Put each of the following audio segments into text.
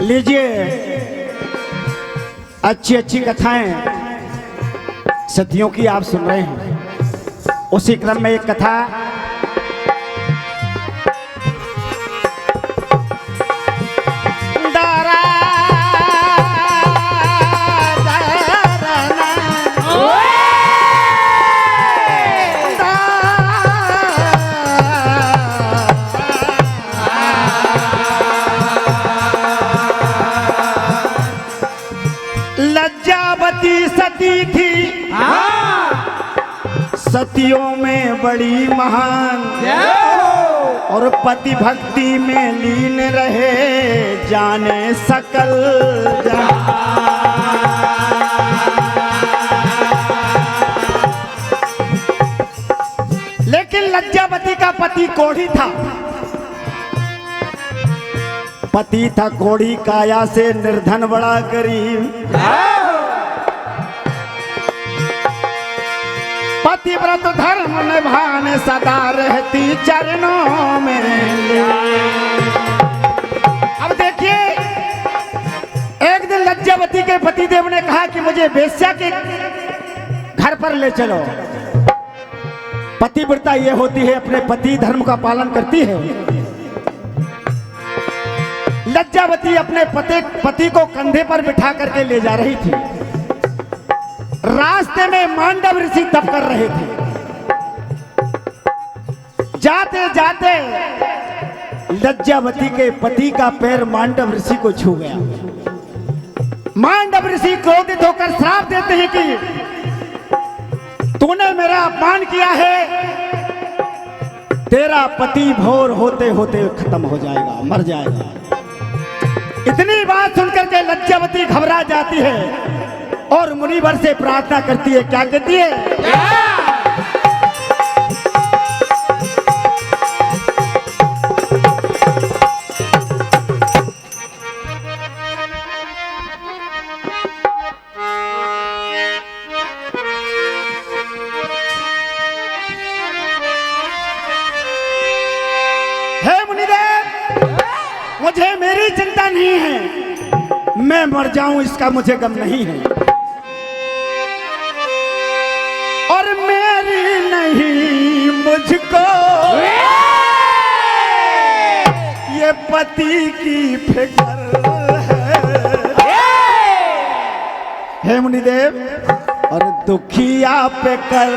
लीजिए, अच्छी अच्छी कथाएं सतियों की आप सुन रहे हैं। उसी क्रम में एक कथा लज्जावती सती थी, सतियों में बड़ी महान, और पति भक्ति में लीन रहे जाने सकल लेकिन लज्जावती का पति कोढ़ी था। पति था कोढ़ी काया से, निर्धन बड़ा गरीब। पतिव्रत धर्म निभाने सदा रहती चरणों में। अब देखिए, एक दिन लज्जावती के पतिदेव ने कहा कि मुझे वेश्या के घर पर ले चलो। पतिव्रता ये होती है, अपने पति धर्म का पालन करती है। लज्जावती अपने पति को कंधे पर बिठा करके ले जा रही थी। रास्ते में मांडव ऋषि तप कर रहे थे। जाते जाते लज्जावती के पति का पैर मांडव ऋषि को छू गया। मांडव ऋषि क्रोधित होकर श्राप देते हैं कि तूने मेरा अपमान किया है, तेरा पति भोर होते होते खत्म हो जाएगा, मर जाएगा। इतनी बात सुनकर के लज्जावती घबरा जाती है और मुनिवर से प्रार्थना करती है। क्या कहती है? हे मुनिदेव, मुझे मेरी चिंता नहीं है, मैं मर जाऊं इसका मुझे गम नहीं है, और मेरी नहीं मुझको ये पति की फिक्र है। हे मुनिदेव, और दुखिया पे कर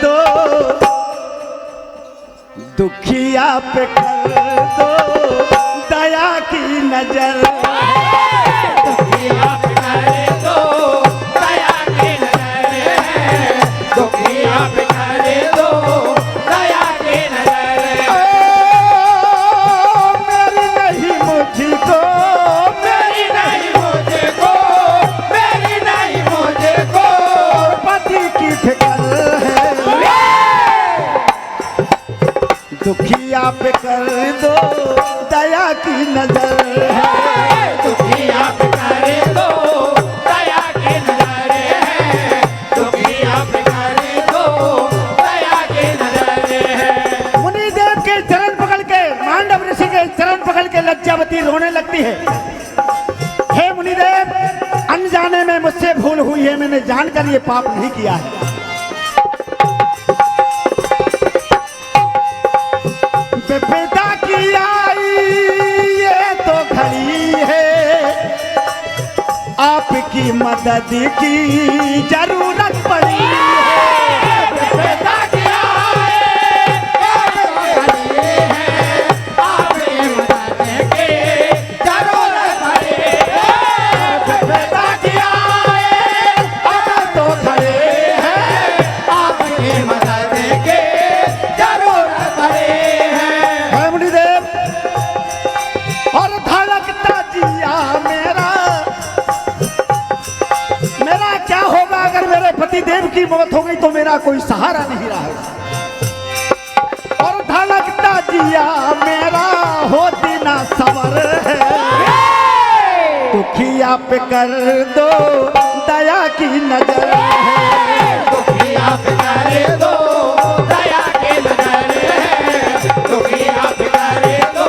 दो, दुखिया पे कर दो दया की नजर। दुखिया पे कर दो दया की नजर, दुखिया पे कर दो दया की नजर। ओ मेरी नहीं मुझको, मेरी नहीं मुझको, मेरी नहीं मुझको पति की फिक्र है। दुखिया पे कर दो दया की नजर है, दुखिया पे कर दो दया की नजर है, दुखिया पे कर दो दया की नजर है। मुनिदेव के चरण पकड़ के, मांडव ऋषि के चरण पकड़ के लज्जावती रोने लगती है। हे मुनिदेव, अनजाने में मुझसे भूल हुई है, मैंने जानकर ये पाप नहीं किया है। विपदा की आई ये तो घड़ी है, आपकी मदद की जरूरत पड़ी है। विपदा की आई ये तो घड़ी है, आपकी मदद की जरूरत पड़ी है। विपदा की आई अब तो खड़े हैं, आपकी मदद की जरूरत पड़ी है। और धड़कता जिया मेरा, मेरा क्या होगा अगर मेरे पति देव की मौत हो गई तो मेरा कोई सहारा नहीं रहा। और धड़कता जिया मेरा होती ना सवर है, दुखिया पे कर दो दया की नजर है, दुखिया पे कर दो दया की नजर है, दुखिया पे कर दो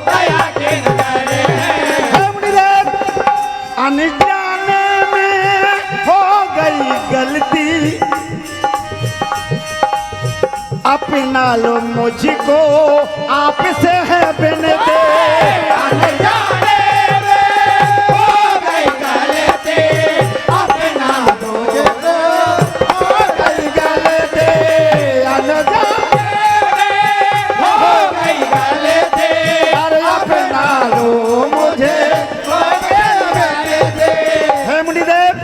दया की नजर है। अपना लो मुझको आपसे है बिनती अनजाने में हो गई गलती, अपना मुझको हो गई गलती अनजाने हो गई गलती, अरे अपना लो मुझे हो गई गलती। हे मुनिदेव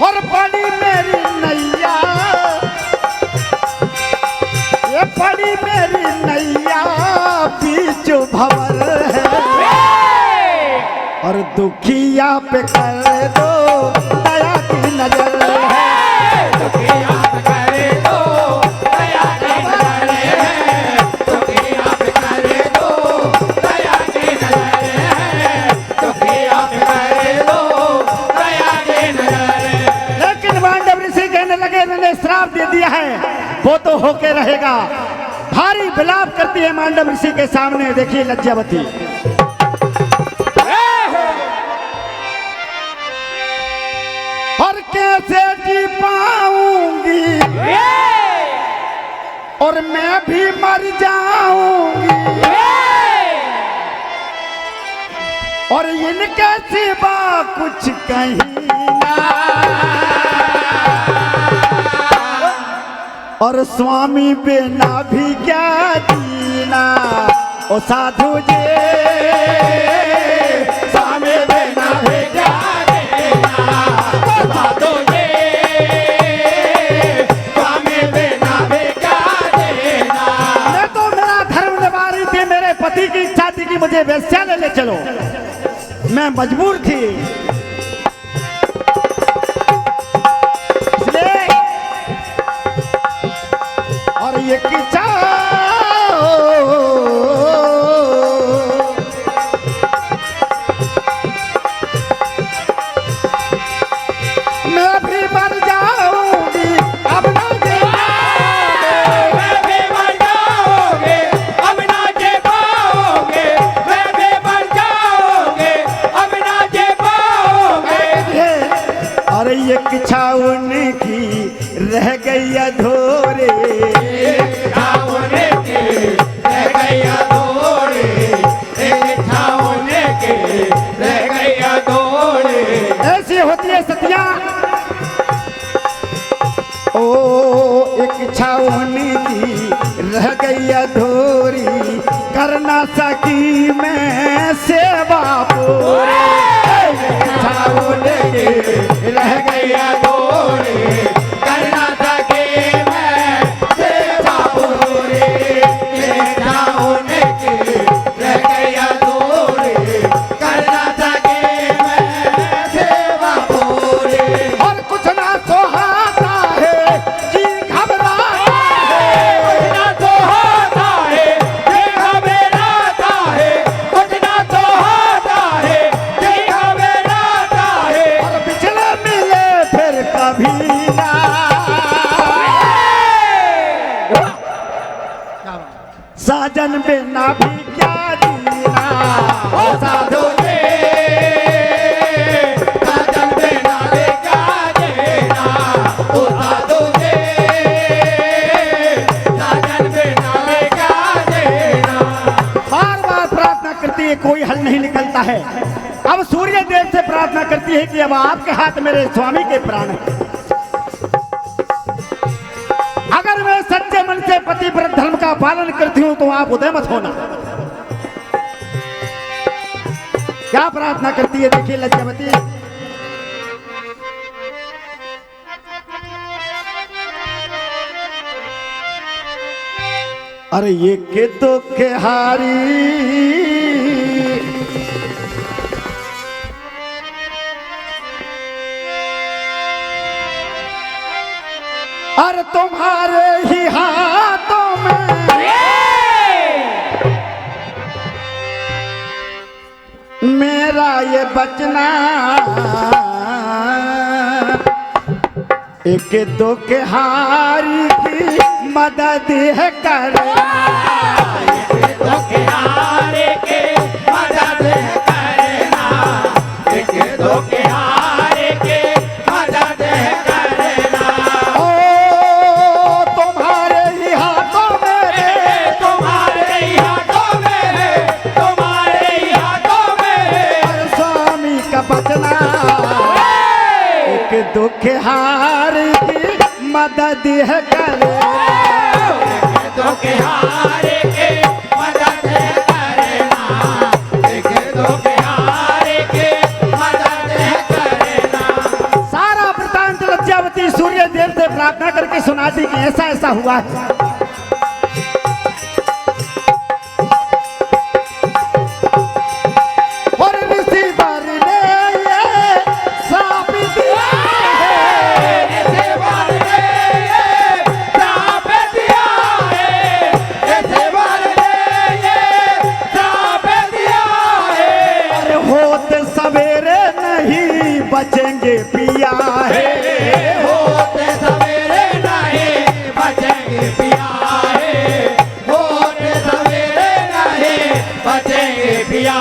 और पड़ी मेरी नैया, ये पड़ी मेरी नैया बीच भंवर है और दुखिया पे कर दो दया की नजर है। दुखिया पे करे दो दया की नजर है, दुखिया पे करे दो दया की नजर है, दुखिया पे करे दो दया की नजर है। लेकिन मांडव ऋषि कहने लगे मैंने श्राप दे दिया है वो तो होके रहेगा। भारी विलाप करती है मांडव ऋषि के सामने। देखिए लज्जावती और कैसे जी पाऊंगी और मैं भी मर जाऊंगी और इनके सिवा कुछ कहीं ना और स्वामी बिना भी क्या जीना ओ साधु जी स्वामी बिना भी क्या जीना, ओ साधु जी स्वामी बिना भी क्या जीना। मैं तो मेरा धर्म निभा रही थी, मेरे पति की इच्छा थी कि मुझे वेश्यालय ले चलो, मैं मजबूर थी इसलिए। और ये किचा मैं भी मर जाऊंगी अब ना मैं भी मर जाओगे अब ना जी पाओगे, मैं भी मर जाओगे अब ना जी पाओगे। अरे ये किचा उनकी रह गई अधूरी छावने के रह गया दौड़े, एक छावने के रह गया दौड़े। ऐसी होती है सतिया। ओ एक छावनी की रह गई अधूरी कर ना सकी मैं सेवा पूरी। छावने के रह गया दौड़े, करना सके मैं सेवा पूरी। एक छावने के रह गया दौड़े, करना सके मैं सेवा पूरी। और कुछ ना सोहाता है जी घबराता है, कुछ ना तो होता है ये घबराता है, कुछ ना तो होता है ये घबराता है। और पिछले मिले फिर कभी ना। साजन बिना भी क्या जीना ओ साधु जी साजन बिना भी क्या जीना, ओ साधु जी साजन बिना भी क्या जीना। बार बार प्रार्थना करती है, कोई हल नहीं निकलता है। अब सूर्य देव से प्रार्थना करती है कि अब आपके हाथ मेरे स्वामी के प्राण हैं। अगर मैं सच्चे मन से पतिव्रत धर्म का पालन करती हूं तो आप उदय मत होना। क्या प्रार्थना करती है देखिए लज्जावती। अरे ये के तो के हारी अरे तुम्हारे ही हाथों में मेरा ये बचना एक दो के हारी की मदद है करना। हारे के मदद करना, एक दो के हारे के मदद करना। ओ है करे तो के हारे के मदद करना, देखे तो के हारे के मदद करना। सारा वृतांत लज्जावती सूर्य देव से प्रार्थना करके सुनाती कि ऐसा ऐसा हुआ है। और ऋषि वर ने ये श्राप दिया है, ऐसे वर ने ये श्राप दिया है, ऐसे वर ने ये श्राप दिया है। अरे होते सवेरे नहीं बचेंगे पिया है, होते सवेरे नहीं बचेंगे पिया है, होते सवेरे नहीं बचेंगे पिया है।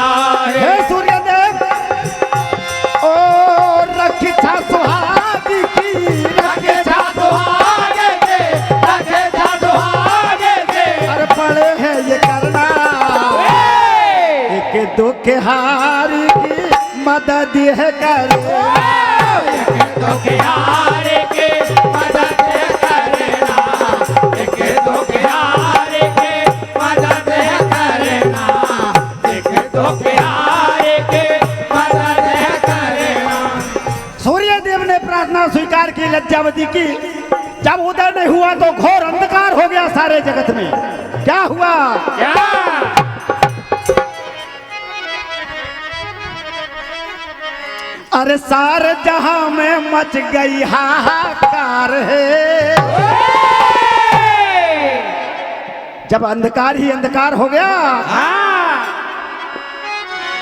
हे सूर्यदेव ओ रक्षा सुहागी की रखे जा सुहागे के, रखे जा सुहागे के। अरे पड़े है ये करना एक दुख हारी की मदद है करे तो के हारे के मदद करना, एक तो के हारे के मदद करना, एक तो के हारे के मदद करना। सूर्यदेव ने प्रार्थना स्वीकार की लज्जावती की। जब उदय नहीं हुआ तो घोर अंधकार हो गया सारे जगत में। क्या हुआ? क्या अरे सारे जहां में मच गई हाहाकार है। जब अंधकार ही अंधकार हो गया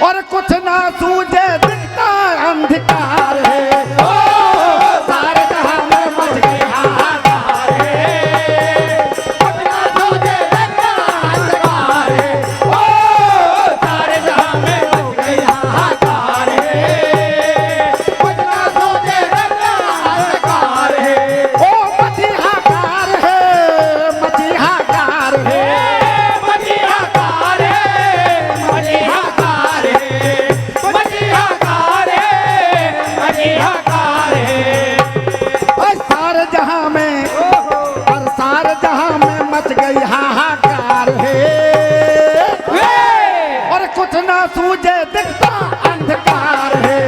और कुछ ना सूझे दिखता अंधकार है। सारे जहां में मच गई हाहाकार है, अपना तुझे लगता अंधकार है। ओ सारे जहां में मच गई हाहाकार है, अपना तुझे लगता अंधकार है। ओ मचिहाकार है, मचिहाकार है। मचिहाकार है, मचिहाकार है, मचिहाकार है, मचिहाकार है। और सारे जहां में और सारे जहां में मच गई हाहाकार है और कुछ ना सूझे दिखता अंधकार है।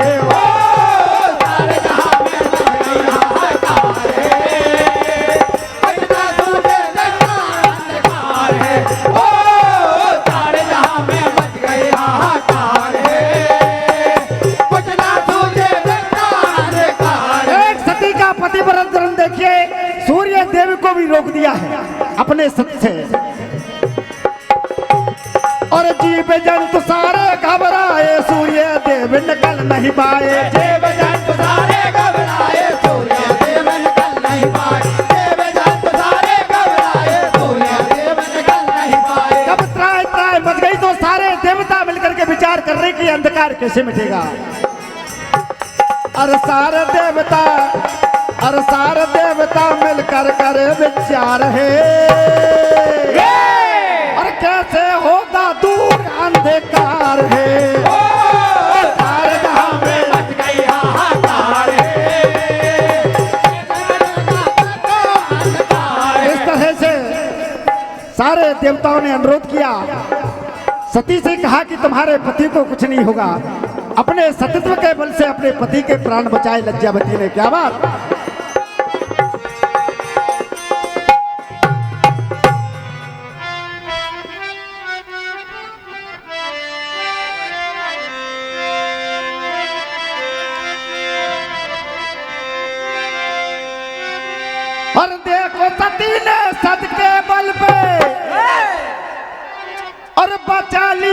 सारे जहां में मच गई हाहाकार है, अपना तुझे लगता अंधकार है। ओ सारे जहां में मच गई हाहाकार है, अपना तुझे लगता अंधकार है। एक सती का पतिव्रत धर्म देखिए, सूर्य देव को भी रोक दिया है अपने सत से। और जीव जंतु सारे घबराए, सूर्य देव निकल नहीं पाए। देव जंतु सारे घबराए, सूर्य देव निकल नहीं पाए। देव जंतु सारे घबराए, सूर्य देव निकल नहीं पाए। जब त्राय त्राय मच गई तो सारे देवता मिलकर के विचार कर रहे कि अंधकार कैसे मिटेगा। और सारे देवता मिलकर करे विचार है और कैसे होगा दूर अंधकार है। सारे जहां में मच गई हाहाकार है, इस तरह से सारे देवताओं ने अनुरोध किया, सती से कहा कि तुम्हारे पति को कुछ नहीं होगा। अपने सतीत्व के बल से अपने पति के प्राण बचाए लज्जावती ने। क्या बात! और देखो सती ने सत के बल पे और बचा लिया